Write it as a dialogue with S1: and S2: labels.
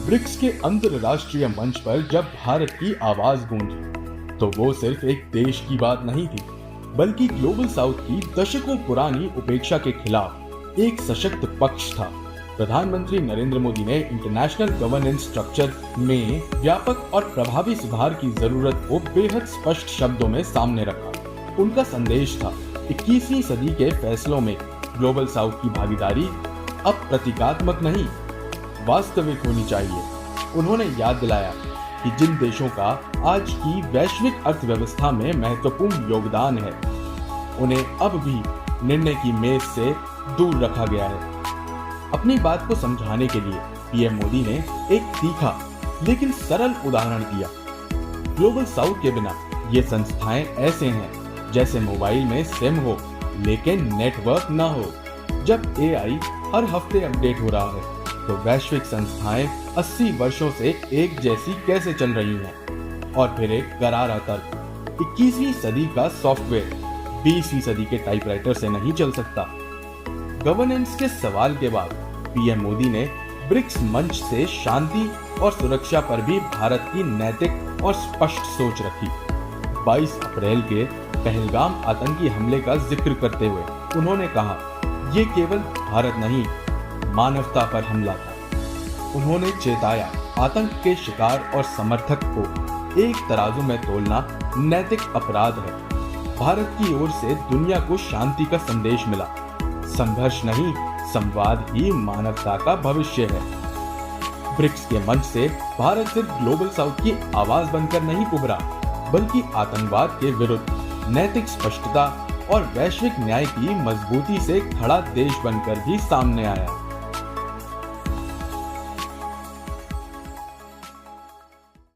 S1: BRICS के अंतरराष्ट्रीय मंच पर जब भारत की आवाज गूंजी तो वो सिर्फ एक देश की बात नहीं थी, बल्कि ग्लोबल साउथ की दशकों पुरानी उपेक्षा के खिलाफ एक सशक्त पक्ष था। प्रधानमंत्री नरेंद्र मोदी ने इंटरनेशनल गवर्नेंस स्ट्रक्चर में व्यापक और प्रभावी सुधार की जरूरत को बेहद स्पष्ट शब्दों में सामने रखा। उनका संदेश था, 21वीं सदी के फैसलों में ग्लोबल साउथ की भागीदारी अब प्रतीकात्मक नहीं, वास्तविक होनी चाहिए। उन्होंने याद दिलाया कि जिन देशों का आज की वैश्विक अर्थव्यवस्था में महत्वपूर्ण योगदान है, उन्हें अब भी निर्णय की मेज से दूर रखा गया है। अपनी बात को समझाने के लिए पीएम मोदी ने एक तीखा लेकिन सरल उदाहरण दिया। ग्लोबल साउथ के बिना ये संस्थाएं ऐसे हैं जैसे मोबाइल में सिम हो लेकिन नेटवर्क ना हो। जब एआई हर हफ्ते अपडेट हो रहा है तो वैश्विक संस्थाएं 80 वर्षों से एक जैसी कैसे चल रही हैं? और फिर एक करारा तर्क, 21वीं सदी का सॉफ्टवेयर 20वीं सदी के टाइपराइटर से नहीं चल सकता। गवर्नेंस के सवाल के बाद पीएम मोदी ने ब्रिक्स मंच से शांति और सुरक्षा पर भी भारत की नैतिक और स्पष्ट सोच रखी। 22 अप्रैल के पहलगाम आतंकी हमले का जिक्र करते हुए उन्होंने कहा, ये केवल भारत नहीं, मानवता पर हमला था। उन्होंने चेताया, आतंक के शिकार और समर्थक को एक तराजू में तोलना नैतिक अपराध है। भारत की ओर से दुनिया को शांति का संदेश मिला। संघर्ष नहीं, संवाद ही मानवता का भविष्य है। ब्रिक्स के मंच से भारत सिर्फ ग्लोबल साउथ की आवाज बनकर नहीं उभरा, बल्कि आतंकवाद के विरुद्ध नैतिक स्पष्टता और वैश्विक न्याय की मजबूती से खड़ा देश बनकर भी सामने आया।